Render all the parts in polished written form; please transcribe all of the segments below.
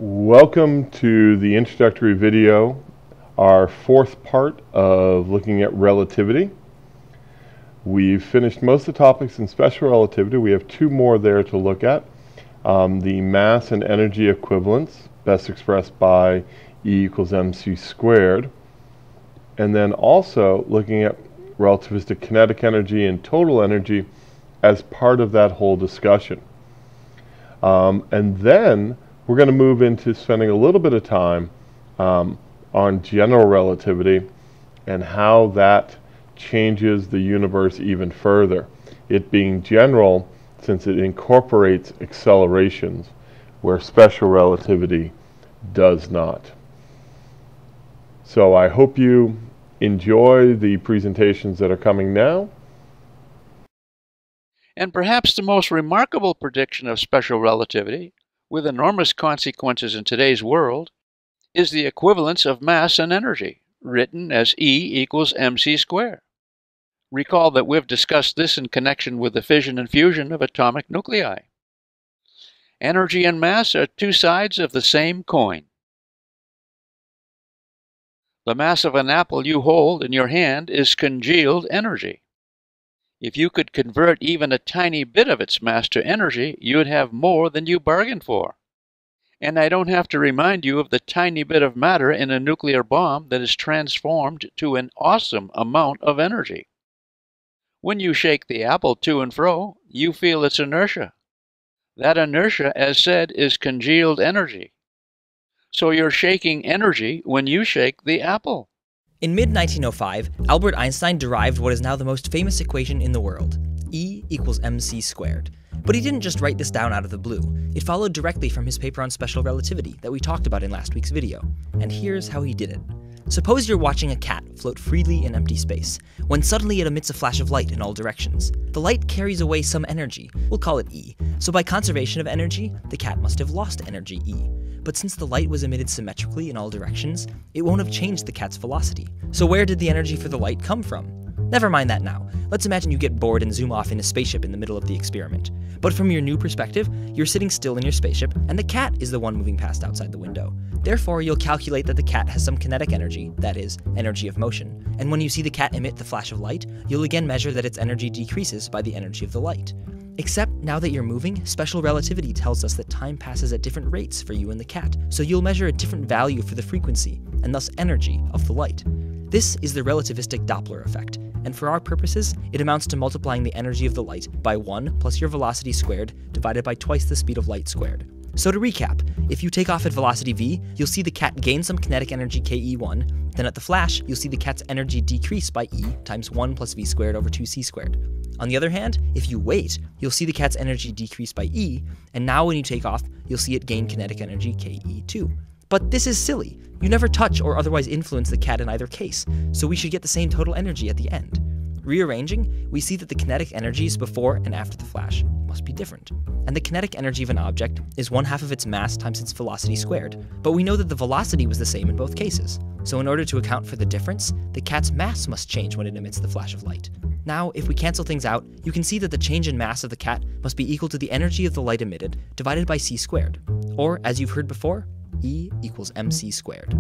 Welcome to the introductory video, our fourth part of looking at relativity. We've finished most of the topics in special relativity. We have two more there to look at. The mass and energy equivalence, best expressed by E equals mc squared. And then also looking at relativistic kinetic energy and total energy as part of that whole discussion. And then we're going to move into spending a little bit of time on general relativity and how that changes the universe even further. It being general since it incorporates accelerations where special relativity does not. So I hope you enjoy the presentations that are coming now. And perhaps the most remarkable prediction of special relativity, with enormous consequences in today's world, is the equivalence of mass and energy, written as E equals mc squared. Recall that we've discussed this in connection with the fission and fusion of atomic nuclei. Energy and mass are two sides of the same coin. The mass of an apple you hold in your hand is congealed energy. If you could convert even a tiny bit of its mass to energy, you'd have more than you bargained for. And I don't have to remind you of the tiny bit of matter in a nuclear bomb that is transformed to an awesome amount of energy. When you shake the apple to and fro, you feel its inertia. That inertia, as said, is congealed energy. So you're shaking energy when you shake the apple. In mid-1905, Albert Einstein derived what is now the most famous equation in the world, E equals mc squared. But he didn't just write this down out of the blue. It followed directly from his paper on special relativity that we talked about in last week's video. And here's how he did it. Suppose you're watching a cat float freely in empty space, when suddenly it emits a flash of light in all directions. The light carries away some energy, we'll call it E, so by conservation of energy, the cat must have lost energy E. But since the light was emitted symmetrically in all directions, it won't have changed the cat's velocity. So where did the energy for the light come from? Never mind that now. Let's imagine you get bored and zoom off in a spaceship in the middle of the experiment. But from your new perspective, you're sitting still in your spaceship, and the cat is the one moving past outside the window. Therefore, you'll calculate that the cat has some kinetic energy, that is, energy of motion. And when you see the cat emit the flash of light, you'll again measure that its energy decreases by the energy of the light. Except, now that you're moving, special relativity tells us that time passes at different rates for you and the cat, so you'll measure a different value for the frequency, and thus energy, of the light. This is the relativistic Doppler effect, and for our purposes, it amounts to multiplying the energy of the light by 1 plus your velocity squared divided by twice the speed of light squared. So to recap, if you take off at velocity v, you'll see the cat gain some kinetic energy ke1, then at the flash, you'll see the cat's energy decrease by e times 1 plus v squared over 2c squared. On the other hand, if you wait, you'll see the cat's energy decrease by e, and now when you take off, you'll see it gain kinetic energy ke2. But this is silly. You never touch or otherwise influence the cat in either case, so we should get the same total energy at the end. Rearranging, we see that the kinetic energies before and after the flash must be different. And the kinetic energy of an object is 1/2 of its mass times its velocity squared. But we know that the velocity was the same in both cases. So in order to account for the difference, the cat's mass must change when it emits the flash of light. Now, if we cancel things out, you can see that the change in mass of the cat must be equal to the energy of the light emitted divided by c squared. Or, as you've heard before, E equals mc squared.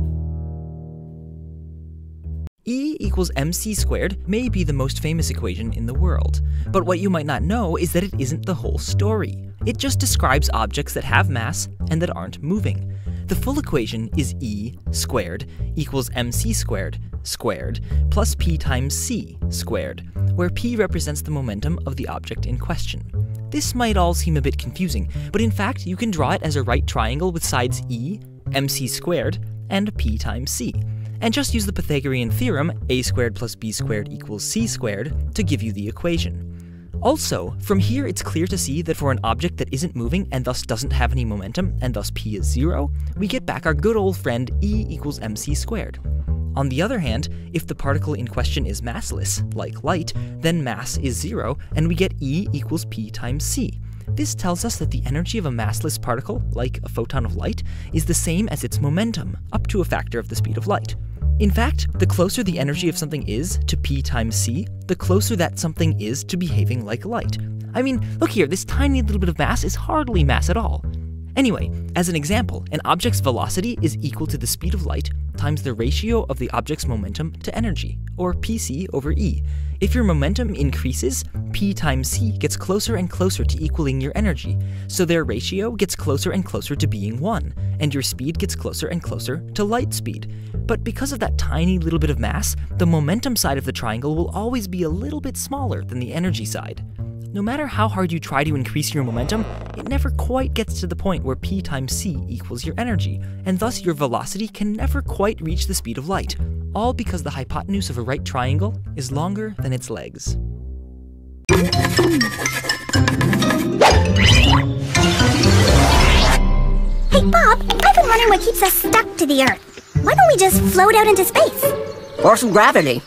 E equals mc squared may be the most famous equation in the world, but what you might not know is that it isn't the whole story. It just describes objects that have mass and that aren't moving. The full equation is E squared equals mc squared squared plus p times c squared, where p represents the momentum of the object in question. This might all seem a bit confusing, but in fact you can draw it as a right triangle with sides E, mc squared, and p times c. And just use the Pythagorean theorem, a squared plus b squared equals c squared, to give you the equation. Also, from here it's clear to see that for an object that isn't moving and thus doesn't have any momentum, and thus p is 0, we get back our good old friend E equals mc squared. On the other hand, if the particle in question is massless, like light, then mass is 0, and we get E equals p times c. This tells us that the energy of a massless particle, like a photon of light, is the same as its momentum, up to a factor of the speed of light. In fact, the closer the energy of something is to p times c, the closer that something is to behaving like light. I mean, look here, this tiny little bit of mass is hardly mass at all. Anyway, as an example, an object's velocity is equal to the speed of light times the ratio of the object's momentum to energy, or pc over e. If your momentum increases, p times c gets closer and closer to equaling your energy, so their ratio gets closer and closer to being 1, and your speed gets closer and closer to light speed. But because of that tiny little bit of mass, the momentum side of the triangle will always be a little bit smaller than the energy side. No matter how hard you try to increase your momentum, it never quite gets to the point where p times c equals your energy, and thus your velocity can never quite reach the speed of light, all because the hypotenuse of a right triangle is longer than its legs. Hey Bob, I've been wondering what keeps us stuck to the Earth. Why don't we just float out into space? Or some gravity.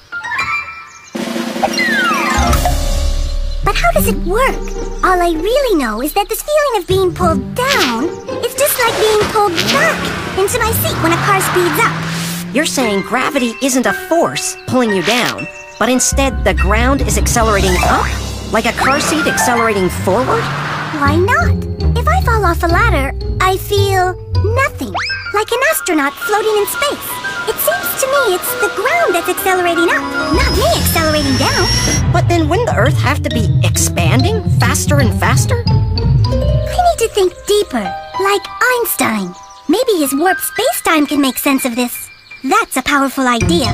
But how does it work? All I really know is that this feeling of being pulled down is just like being pulled back into my seat when a car speeds up. You're saying gravity isn't a force pulling you down, but instead the ground is accelerating up? Like a car seat accelerating forward? Why not? If I fall off a ladder, I feel nothing, like an astronaut floating in space. It seems to me it's the ground that's accelerating up, not me accelerating down. But then wouldn't the Earth have to be expanding faster and faster? I need to think deeper, like Einstein. Maybe his warped space-time can make sense of this. That's a powerful idea.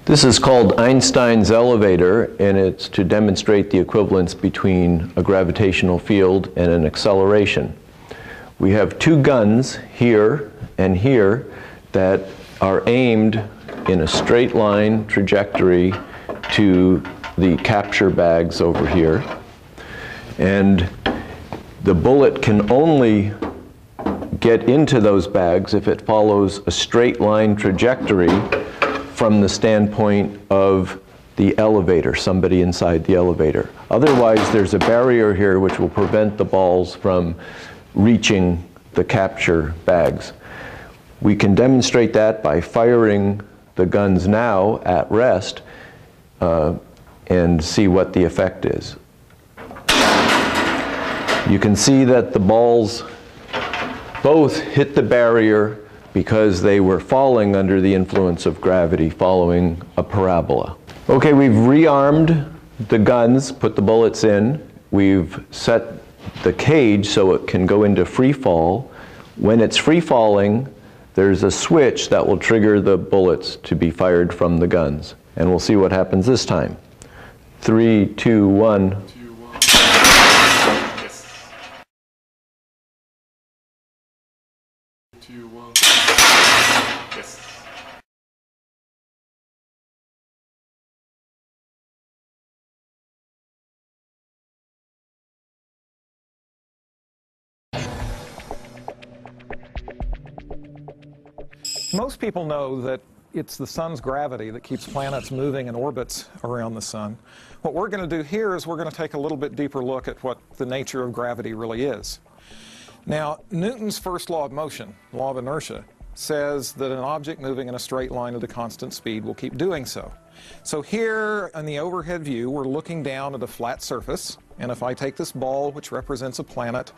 This is called Einstein's elevator, and it's to demonstrate the equivalence between a gravitational field and an acceleration. We have two guns here and here that are aimed in a straight line trajectory to the capture bags over here. And the bullet can only get into those bags if it follows a straight line trajectory from the standpoint of the elevator, somebody inside the elevator. Otherwise, there's a barrier here which will prevent the balls from reaching the capture bags. We can demonstrate that by firing the guns now at rest and see what the effect is. You can see that the balls both hit the barrier because they were falling under the influence of gravity following a parabola. Okay, we've rearmed the guns, put the bullets in. We've set the cage so it can go into free fall. When it's free falling, there's a switch that will trigger the bullets to be fired from the guns. And we'll see what happens this time. 3, 2, 1. Most people know that it's the sun's gravity that keeps planets moving in orbits around the sun. What we're going to do here is we're going to take a little bit deeper look at what the nature of gravity really is. Now, Newton's first law of motion, law of inertia, says that an object moving in a straight line at a constant speed will keep doing so. So here in the overhead view, we're looking down at a flat surface, and if I take this ball, which represents a planet,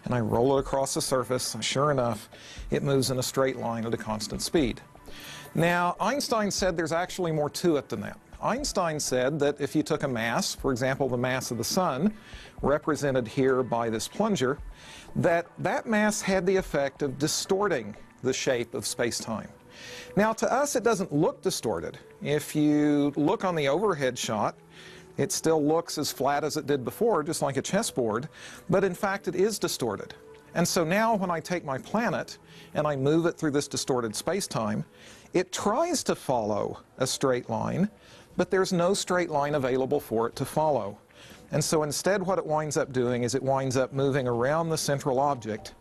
and I roll it across the surface, sure enough, it moves in a straight line at a constant speed. Now, Einstein said there's actually more to it than that. Einstein said that if you took a mass, for example, the mass of the sun, represented here by this plunger, that mass had the effect of distorting the shape of space-time. Now, to us, it doesn't look distorted. If you look on the overhead shot, it still looks as flat as it did before, just like a chessboard, but in fact it is distorted. And so now when I take my planet and I move it through this distorted space-time, it tries to follow a straight line, but there's no straight line available for it to follow. And so instead what it winds up doing is it winds up moving around the central object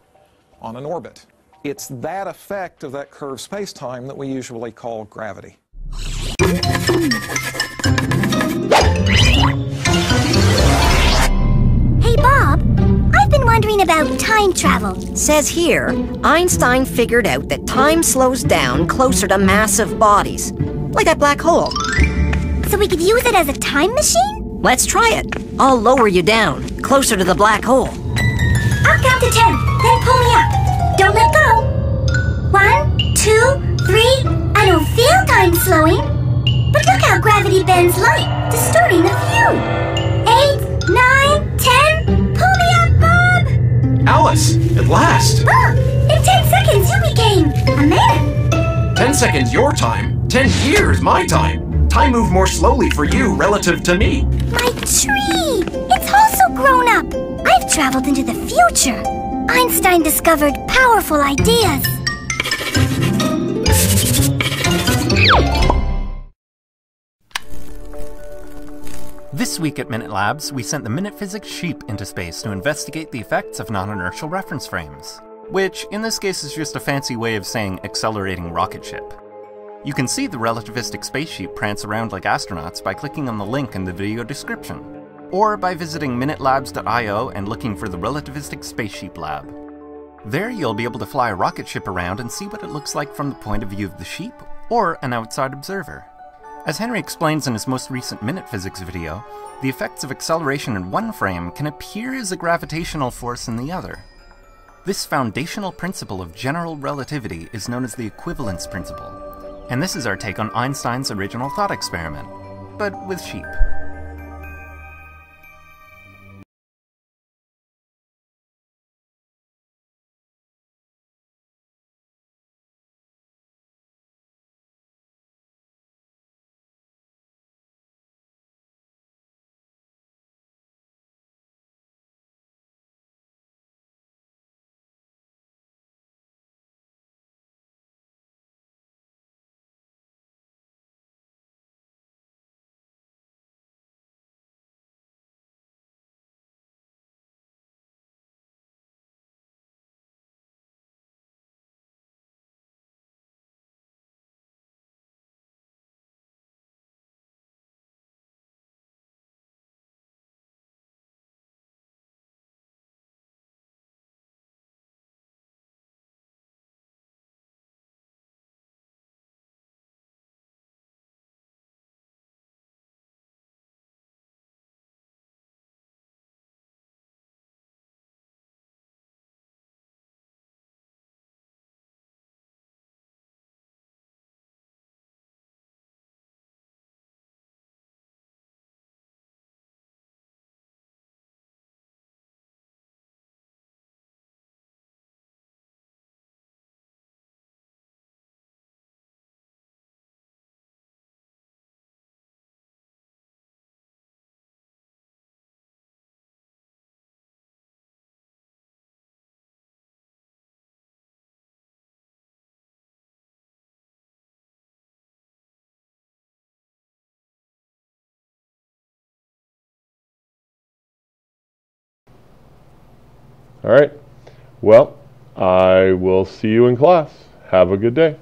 on an orbit. It's that effect of that curved space-time that we usually call gravity. Hey Bob, I've been wondering about time travel. Says here, Einstein figured out that time slows down closer to massive bodies, like that black hole. So we could use it as a time machine? Let's try it. I'll lower you down, closer to the black hole. I'll count to 10, then pull me up. Don't let go. 1, 2, 3. I don't feel time slowing. But look how gravity bends light, distorting the view. 8, 9, 10. Pull me up, Bob! Alice, at last! Oh, in 10 seconds you became a man. 10 seconds your time, 10 years my time. Time moved more slowly for you relative to me. My tree! It's also grown up. I've traveled into the future. Einstein discovered powerful ideas. This week at Minute Labs, we sent the Minute Physics sheep into space to investigate the effects of non-inertial reference frames, which in this case is just a fancy way of saying accelerating rocket ship. You can see the relativistic space sheep prance around like astronauts by clicking on the link in the video description, or by visiting minitelabs.io and looking for the relativistic space sheep lab. There you'll be able to fly a rocket ship around and see what it looks like from the point of view of the sheep or an outside observer. As Henry explains in his most recent Minute Physics video, the effects of acceleration in one frame can appear as a gravitational force in the other. This foundational principle of general relativity is known as the equivalence principle, and this is our take on Einstein's original thought experiment, but with sheep. All right. Well, I will see you in class. Have a good day.